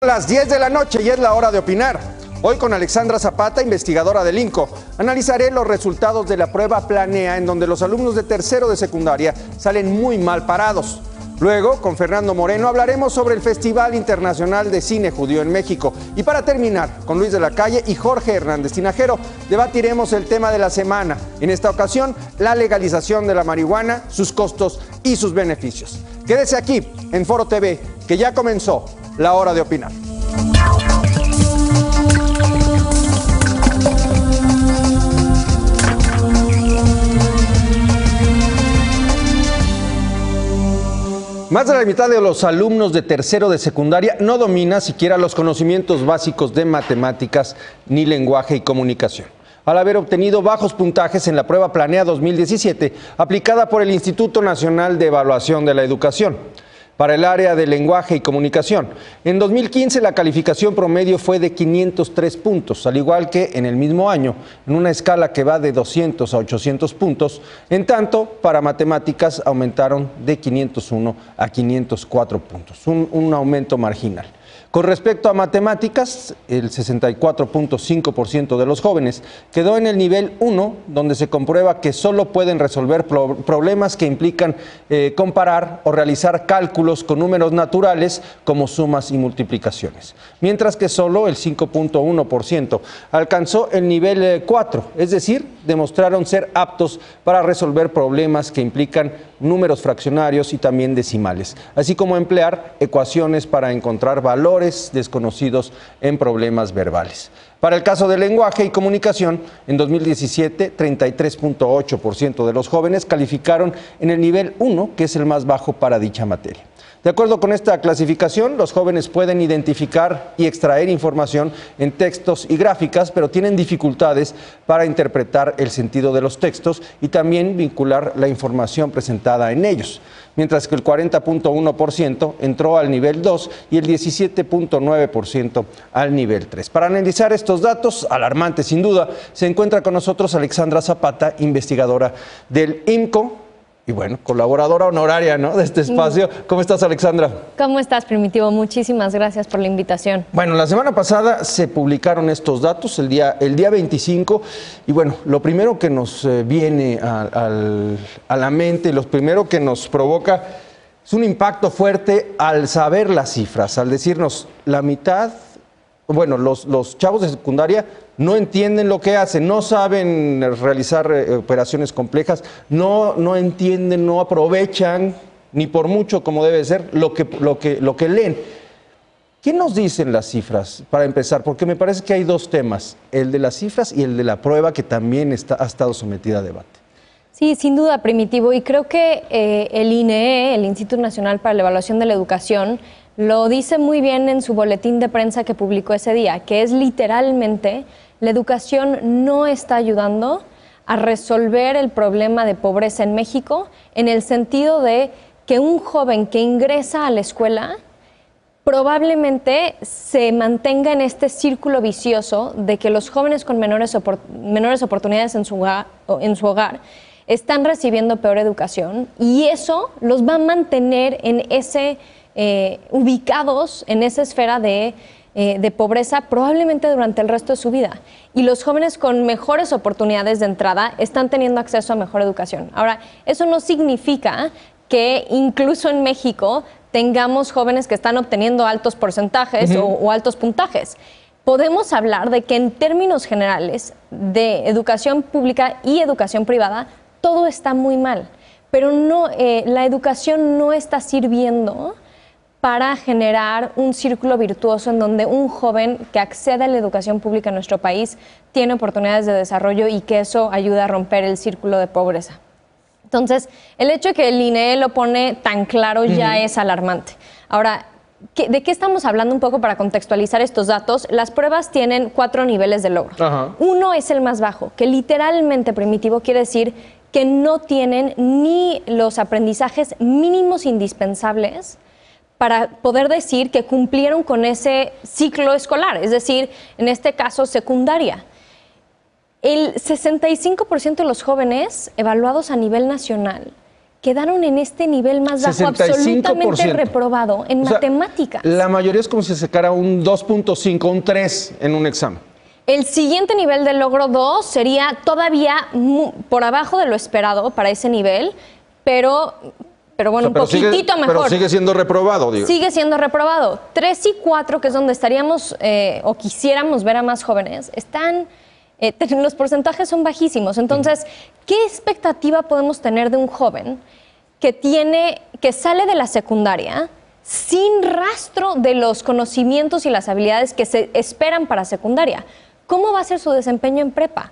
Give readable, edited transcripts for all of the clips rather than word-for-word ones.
Son las 10 de la noche y es la hora de opinar. Hoy con Alexandra Zapata, investigadora del INCO, analizaré los resultados de la prueba Planea, en donde los alumnos de tercero de secundaria salen muy mal parados. Luego, con Fernando Moreno, hablaremos sobre el Festival Internacional de Cine Judío en México. Y para terminar, con Luis de la Calle y Jorge Hernández Tinajero, debatiremos el tema de la semana. En esta ocasión, la legalización de la marihuana, sus costos y sus beneficios. Quédese aquí, en Foro TV, que ya comenzó la hora de opinar. Más de la mitad de los alumnos de tercero de secundaria no domina siquiera los conocimientos básicos de matemáticas ni lenguaje y comunicación, al haber obtenido bajos puntajes en la prueba Planea 2017, aplicada por el Instituto Nacional de Evaluación de la Educación. Para el área de lenguaje y comunicación, en 2015 la calificación promedio fue de 503 puntos, al igual que en el mismo año, en una escala que va de 200 a 800 puntos. En tanto, para matemáticas aumentaron de 501 a 504 puntos, un aumento marginal. Con respecto a matemáticas, el 64.5% de los jóvenes quedó en el nivel 1, donde se comprueba que solo pueden resolver problemas que implican comparar o realizar cálculos con números naturales como sumas y multiplicaciones, mientras que solo el 5.1% alcanzó el nivel 4, es decir, demostraron ser aptos para resolver problemas que implican números fraccionarios y también decimales, así como emplear ecuaciones para encontrar valores desconocidos en problemas verbales. Para el caso de lenguaje y comunicación, en 2017, 33.8% de los jóvenes calificaron en el nivel 1, que es el más bajo para dicha materia. De acuerdo con esta clasificación, los jóvenes pueden identificar y extraer información en textos y gráficas, pero tienen dificultades para interpretar el sentido de los textos y también vincular la información presentada en ellos, mientras que el 40.1% entró al nivel 2 y el 17.9% al nivel 3. Para analizar estos datos, alarmantes sin duda, se encuentra con nosotros Alexandra Zapata, investigadora del INCO, y bueno, colaboradora honoraria, ¿no?, de este espacio. ¿Cómo estás, Alexandra? ¿Cómo estás, Primitivo? Muchísimas gracias por la invitación. Bueno, la semana pasada se publicaron estos datos, el día 25, y bueno, lo primero que nos viene a la mente, lo primero que nos provoca es un impacto fuerte al saber las cifras, al decirnos la mitad, bueno, los chavos de secundaria no entienden lo que hacen, no saben realizar operaciones complejas, no entienden, no aprovechan, ni por mucho como debe ser, lo que leen. ¿Qué nos dicen las cifras, para empezar? Porque me parece que hay dos temas, el de las cifras y el de la prueba, que también ha estado sometida a debate. Sí, sin duda, Primitivo, y creo que el INEE, el Instituto Nacional para la Evaluación de la Educación, lo dice muy bien en su boletín de prensa que publicó ese día, que es literalmente: la educación no está ayudando a resolver el problema de pobreza en México, en el sentido de que un joven que ingresa a la escuela probablemente se mantenga en este círculo vicioso de que los jóvenes con menores oportunidades en su hogar están recibiendo peor educación, y eso los va a mantener en ubicados en esa esfera de pobreza probablemente durante el resto de su vida. Y los jóvenes con mejores oportunidades de entrada están teniendo acceso a mejor educación. Ahora, eso no significa que incluso en México tengamos jóvenes que están obteniendo altos porcentajes o altos puntajes. Podemos hablar de que en términos generales de educación pública y educación privada, todo está muy mal, pero la educación no está sirviendo para generar un círculo virtuoso en donde un joven que accede a la educación pública en nuestro país tiene oportunidades de desarrollo y que eso ayuda a romper el círculo de pobreza. Entonces, el hecho de que el INEE lo pone tan claro ya es alarmante. Ahora, ¿de qué estamos hablando un poco para contextualizar estos datos? Las pruebas tienen 4 niveles de logro. Uno es el más bajo, que literalmente, Primitivo, quiere decir que no tienen ni los aprendizajes mínimos indispensables para poder decir que cumplieron con ese ciclo escolar, es decir, en este caso secundaria. El 65% de los jóvenes evaluados a nivel nacional quedaron en este nivel más bajo, 65%. absolutamente reprobado en matemáticas. La mayoría es como si se sacara un 2.5, un 3 en un examen. El siguiente nivel del logro 2 sería todavía por abajo de lo esperado para ese nivel, pero bueno, un poquitito mejor. Pero sigue siendo reprobado, digo. Sigue siendo reprobado. 3 y 4, que es donde estaríamos o quisiéramos ver a más jóvenes, los porcentajes son bajísimos. Entonces, ¿qué expectativa podemos tener de un joven que sale de la secundaria sin rastro de los conocimientos y las habilidades que se esperan para secundaria? ¿Cómo va a ser su desempeño en prepa?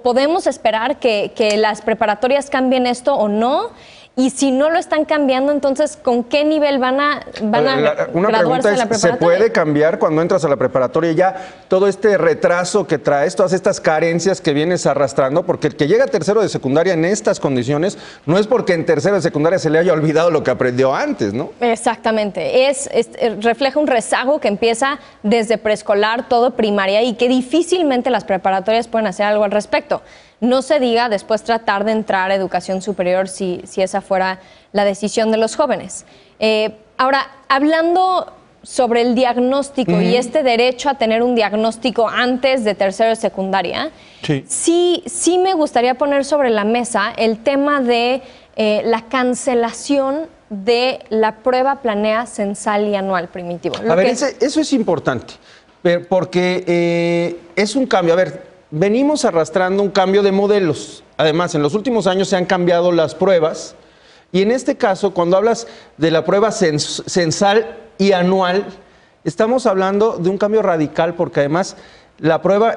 ¿Podemos esperar que las preparatorias cambien esto o no? Y si no lo están cambiando, entonces, ¿con qué nivel van a graduarse de la preparatoria? ¿Se puede cambiar cuando entras a la preparatoria ya todo este retraso que traes, todas estas carencias que vienes arrastrando? Porque el que llega a tercero de secundaria en estas condiciones no es porque en tercero de secundaria se le haya olvidado lo que aprendió antes, ¿no? Exactamente. Refleja un rezago que empieza desde preescolar, todo primaria, y que difícilmente las preparatorias pueden hacer algo al respecto. No se diga después tratar de entrar a educación superior si esa fuera la decisión de los jóvenes. Ahora, hablando sobre el diagnóstico y este derecho a tener un diagnóstico antes de tercero de secundaria, sí me gustaría poner sobre la mesa el tema de la cancelación de la prueba planea censal y anual, Primitivo. Eso es importante, porque es un cambio. A ver, venimos arrastrando un cambio de modelos. Además, en los últimos años se han cambiado las pruebas y en este caso, cuando hablas de la prueba censal y anual, estamos hablando de un cambio radical porque además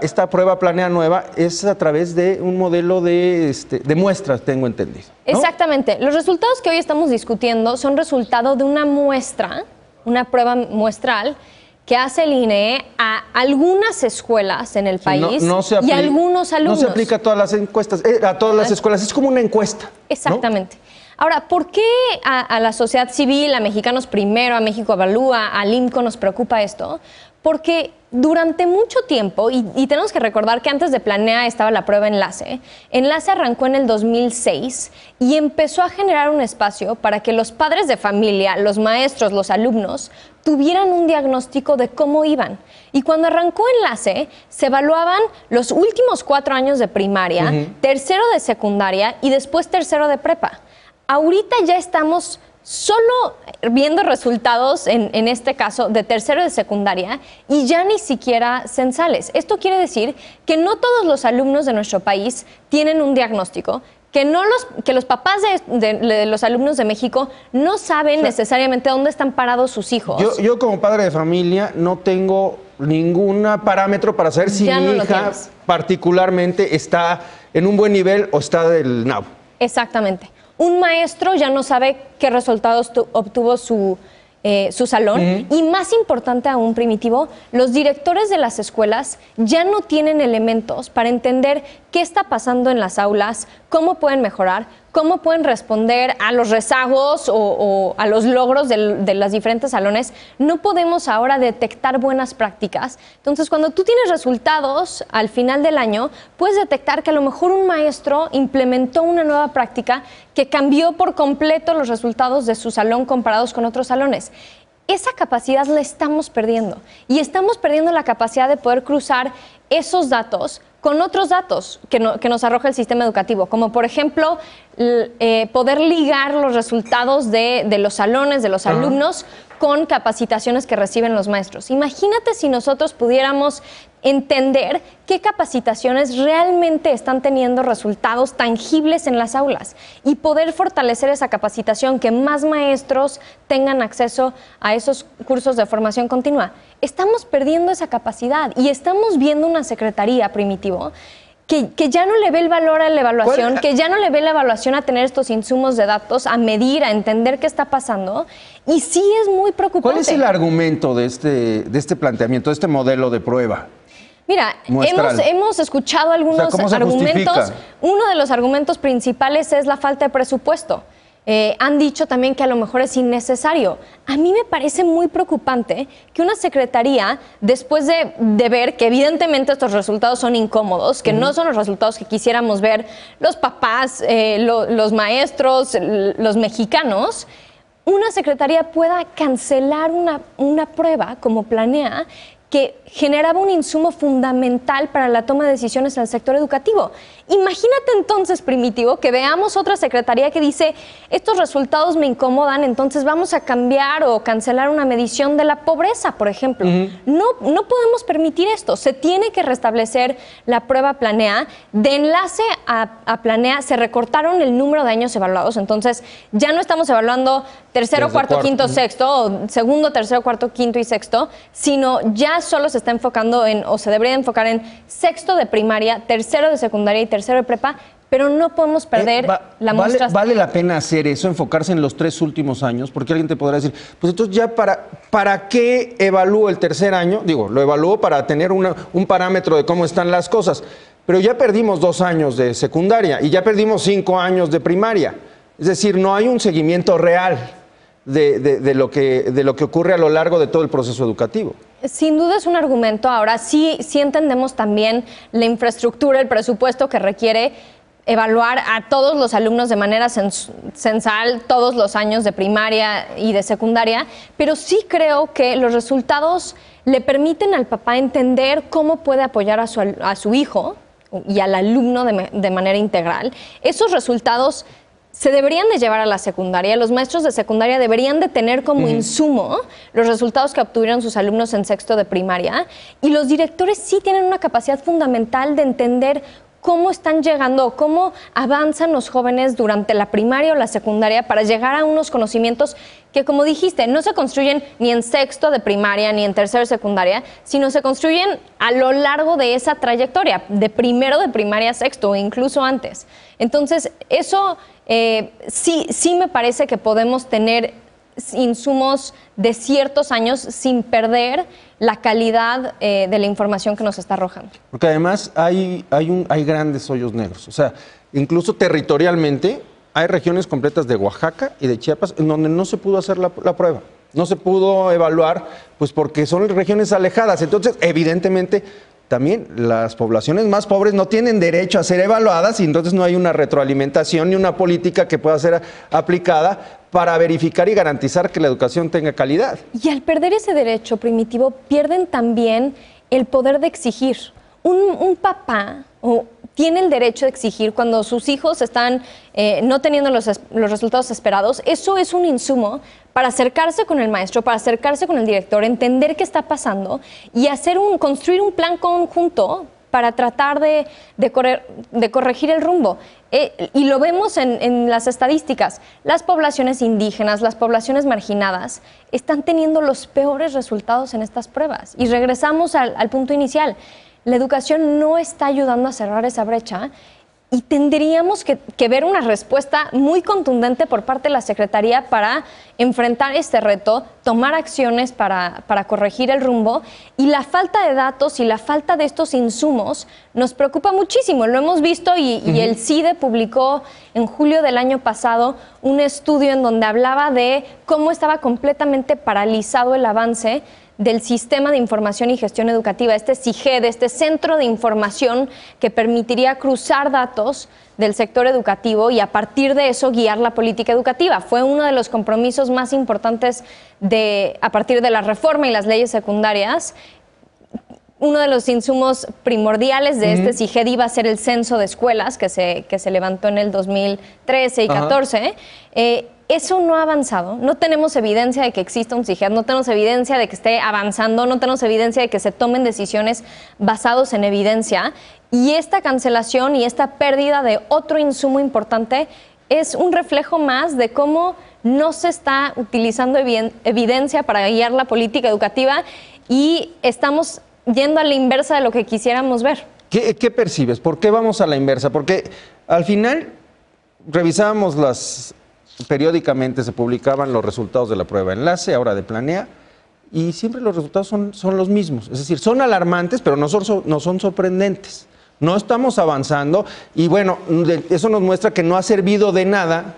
esta prueba planea nueva es a través de un modelo de muestras, tengo entendido, ¿no? Exactamente. Los resultados que hoy estamos discutiendo son resultado de una muestra, una prueba muestral, que hace el INE a algunas escuelas en el país y a algunos alumnos. No se aplica a todas las encuestas, a todas las escuelas, es como una encuesta. Exactamente. ¿No? Ahora, ¿por qué a la sociedad civil, a Mexicanos Primero, a México Evalúa, al IMCO nos preocupa esto? Porque durante mucho tiempo, y tenemos que recordar que antes de Planea estaba la prueba Enlace. Enlace arrancó en el 2006 y empezó a generar un espacio para que los padres de familia, los maestros, los alumnos, tuvieran un diagnóstico de cómo iban. Y cuando arrancó Enlace, se evaluaban los últimos 4 años de primaria, tercero de secundaria y después tercero de prepa. Ahorita ya estamos solo viendo resultados, en este caso, de tercero de secundaria y ya ni siquiera censales. Esto quiere decir que no todos los alumnos de nuestro país tienen un diagnóstico, que los papás de los alumnos de México no saben necesariamente dónde están parados sus hijos. Yo como padre de familia no tengo ningún parámetro para saber si mi hija particularmente está en un buen nivel o está del nabo. Exactamente. Un maestro ya no sabe qué resultados obtuvo su salón y, más importante aún, Primitivo, los directores de las escuelas ya no tienen elementos para entender qué está pasando en las aulas, cómo pueden mejorar, cómo pueden responder a los rezagos o a los logros de los diferentes salones. No podemos ahora detectar buenas prácticas. Entonces, cuando tú tienes resultados al final del año, puedes detectar que a lo mejor un maestro implementó una nueva práctica que cambió por completo los resultados de su salón comparados con otros salones. Esa capacidad la estamos perdiendo y estamos perdiendo la capacidad de poder cruzar esos datos con otros datos que nos arroja el sistema educativo, como por ejemplo poder ligar los resultados de los salones, de los alumnos, con capacitaciones que reciben los maestros. Imagínate si nosotros pudiéramos entender qué capacitaciones realmente están teniendo resultados tangibles en las aulas y poder fortalecer esa capacitación, que más maestros tengan acceso a esos cursos de formación continua. Estamos perdiendo esa capacidad y estamos viendo una secretaría, Primitivo, que ya no le ve el valor a la evaluación, que ya no le ve la evaluación a tener estos insumos de datos, a medir, a entender qué está pasando, y sí es muy preocupante. ¿Cuál es el argumento de este planteamiento, de este modelo de prueba? Mira, hemos escuchado algunos argumentos. Uno de los argumentos principales es la falta de presupuesto. Han dicho también que a lo mejor es innecesario. A mí me parece muy preocupante que una secretaría, después de ver que evidentemente estos resultados son incómodos, que no son los resultados que quisiéramos ver los papás, los maestros, los mexicanos, una secretaría pueda cancelar una prueba como Planea, que generaba un insumo fundamental para la toma de decisiones en el sector educativo. Imagínate entonces, Primitivo, que veamos otra secretaría que dice, estos resultados me incomodan, entonces vamos a cambiar o cancelar una medición de la pobreza, por ejemplo. No podemos permitir esto. Se tiene que restablecer la prueba Planea. De enlace a Planea se recortaron el número de años evaluados, entonces ya no estamos evaluando tercero, cuarto, quinto, sexto, o segundo, tercero, cuarto, quinto y sexto, sino ya solo se está enfocando o se debería enfocar en sexto de primaria, tercero de secundaria y tercero de prepa, pero no podemos perder la muestra. ¿Vale la pena hacer eso, enfocarse en los 3 últimos años? Porque alguien te podrá decir, pues entonces ya ¿para qué evalúo el tercer año? Digo, lo evalúo para tener un parámetro de cómo están las cosas, pero ya perdimos 2 años de secundaria y ya perdimos 5 años de primaria. Es decir, no hay un seguimiento real de lo que ocurre a lo largo de todo el proceso educativo. Sin duda es un argumento. Ahora sí entendemos también la infraestructura, el presupuesto que requiere evaluar a todos los alumnos de manera censal todos los años de primaria y de secundaria, pero sí creo que los resultados le permiten al papá entender cómo puede apoyar a su hijo y al alumno de manera integral. Esos resultados se deberían de llevar a la secundaria. Los maestros de secundaria deberían de tener como insumo los resultados que obtuvieron sus alumnos en sexto de primaria, y los directores sí tienen una capacidad fundamental de entender cómo están llegando, cómo avanzan los jóvenes durante la primaria o la secundaria para llegar a unos conocimientos que, como dijiste, no se construyen ni en sexto de primaria ni en tercero de secundaria, sino se construyen a lo largo de esa trayectoria, de primero de primaria a sexto o incluso antes. Entonces, eso sí me parece que podemos tener insumos de ciertos años sin perder la calidad de la información que nos está arrojando. Porque además hay grandes hoyos negros. O sea, incluso territorialmente hay regiones completas de Oaxaca y de Chiapas en donde no se pudo hacer la prueba. No se pudo evaluar, pues porque son regiones alejadas. Entonces, evidentemente, también las poblaciones más pobres no tienen derecho a ser evaluadas y entonces no hay una retroalimentación ni una política que pueda ser aplicada para verificar y garantizar que la educación tenga calidad. Y al perder ese derecho, Primitivo, pierden también el poder de exigir. Un papá tiene el derecho de exigir cuando sus hijos están no teniendo los resultados esperados. Eso es un insumo para acercarse con el maestro, para acercarse con el director, entender qué está pasando y construir un plan conjunto para tratar de corregir el rumbo. Y lo vemos en las estadísticas. Las poblaciones indígenas, las poblaciones marginadas, están teniendo los peores resultados en estas pruebas. Y regresamos al punto inicial. La educación no está ayudando a cerrar esa brecha y tendríamos que ver una respuesta muy contundente por parte de la Secretaría para enfrentar este reto, tomar acciones para corregir el rumbo, y la falta de datos y la falta de estos insumos nos preocupa muchísimo. Lo hemos visto y el CIDE publicó en julio del año pasado un estudio en donde hablaba de cómo estaba completamente paralizado el avance del Sistema de Información y Gestión Educativa, este CIGED, este centro de información que permitiría cruzar datos del sector educativo y a partir de eso guiar la política educativa. Fue uno de los compromisos más importantes a partir de la reforma y las leyes secundarias. Uno de los insumos primordiales de este CIGED iba a ser el censo de escuelas que se levantó en el 2013 y 2014. Eso no ha avanzado. No tenemos evidencia de que exista un CIGED, no tenemos evidencia de que esté avanzando, no tenemos evidencia de que se tomen decisiones basadas en evidencia. Y esta cancelación y esta pérdida de otro insumo importante es un reflejo más de cómo no se está utilizando evidencia para guiar la política educativa y estamos yendo a la inversa de lo que quisiéramos ver. ¿Qué percibes? ¿Por qué vamos a la inversa? Porque al final revisábamos periódicamente se publicaban los resultados de la prueba enlace, ahora de Planea, y siempre los resultados son los mismos. Es decir, son alarmantes, pero no son sorprendentes. No estamos avanzando y bueno, eso nos muestra que no ha servido de nada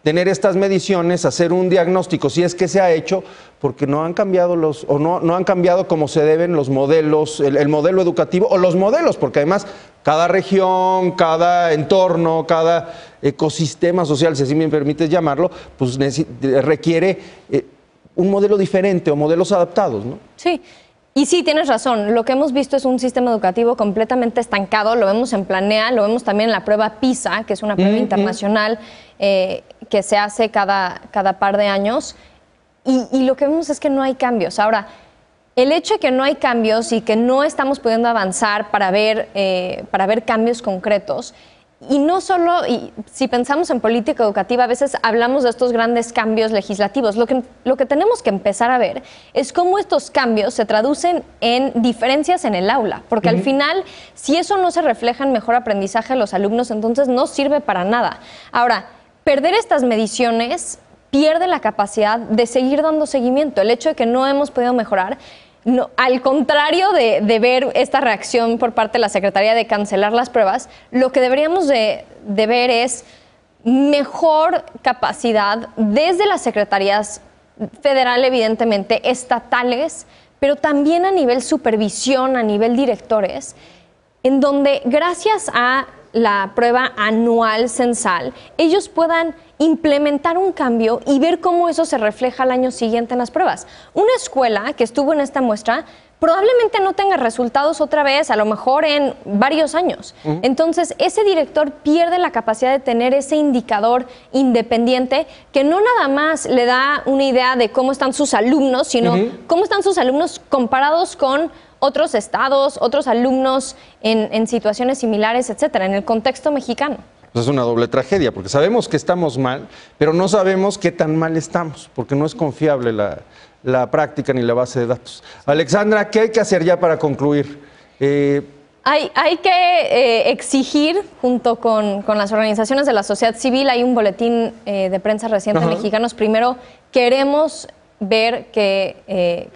tener estas mediciones, hacer un diagnóstico, si es que se ha hecho, porque no han cambiado no han cambiado como se deben los modelos, el modelo educativo o los modelos, porque además cada región, cada entorno, cada ecosistema social, si así me permites llamarlo, pues requiere un modelo diferente o modelos adaptados, ¿no? Sí. Y sí, tienes razón, lo que hemos visto es un sistema educativo completamente estancado, lo vemos en Planea, lo vemos también en la prueba PISA, que es una prueba internacional que se hace cada par de años, y lo que vemos es que no hay cambios. Ahora, el hecho de que no hay cambios y que no estamos pudiendo avanzar para ver cambios concretos, y no solo, y si pensamos en política educativa, a veces hablamos de estos grandes cambios legislativos. Lo que tenemos que empezar a ver es cómo estos cambios se traducen en diferencias en el aula, porque al final, si eso no se refleja en mejor aprendizaje de los alumnos, entonces no sirve para nada. Ahora, perder estas mediciones pierde la capacidad de seguir dando seguimiento. El hecho de que no hemos podido mejorar, no, al contrario de ver esta reacción por parte de la Secretaría de cancelar las pruebas, lo que deberíamos de ver es mejor capacidad desde las secretarías federal, evidentemente, estatales, pero también a nivel supervisión, a nivel directores, en donde gracias a la prueba anual censal, ellos puedan implementar un cambio y ver cómo eso se refleja al año siguiente en las pruebas. Una escuela que estuvo en esta muestra probablemente no tenga resultados otra vez, a lo mejor en varios años. Entonces, ese director pierde la capacidad de tener ese indicador independiente que no nada más le da una idea de cómo están sus alumnos, sino cómo están sus alumnos comparados con otros estados, otros alumnos en situaciones similares, etcétera, en el contexto mexicano. Pues es una doble tragedia, porque sabemos que estamos mal, pero no sabemos qué tan mal estamos, porque no es confiable la práctica ni la base de datos. Alexandra, ¿qué hay que hacer ya para concluir? Hay que exigir, junto con las organizaciones de la sociedad civil, hay un boletín de prensa reciente, Mexicanos Primero, queremos ver que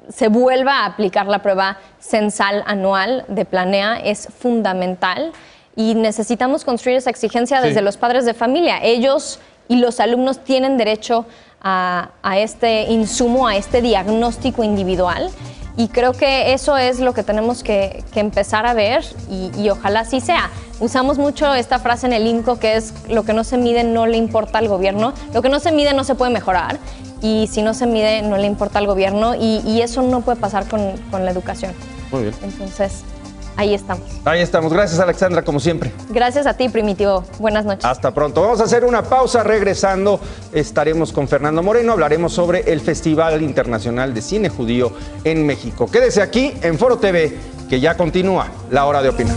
se vuelva a aplicar la prueba censal anual de Planea, es fundamental. Y necesitamos construir esa exigencia desde los padres de familia. Ellos y los alumnos tienen derecho a este insumo, a este diagnóstico individual. Y creo que eso es lo que tenemos que empezar a ver y ojalá así sea. Usamos mucho esta frase en el INCO que es: lo que no se mide no le importa al gobierno. Lo que no se mide no se puede mejorar. Y si no se mide no le importa al gobierno. Y eso no puede pasar con la educación. Muy bien. Entonces, ahí estamos. Ahí estamos. Gracias, Alexandra, como siempre. Gracias a ti, Primitivo. Buenas noches. Hasta pronto. Vamos a hacer una pausa. Regresando, estaremos con Fernando Moreno. Hablaremos sobre el Festival Internacional de Cine Judío en México. Quédese aquí en Foro TV, que ya continúa La Hora de Opinar.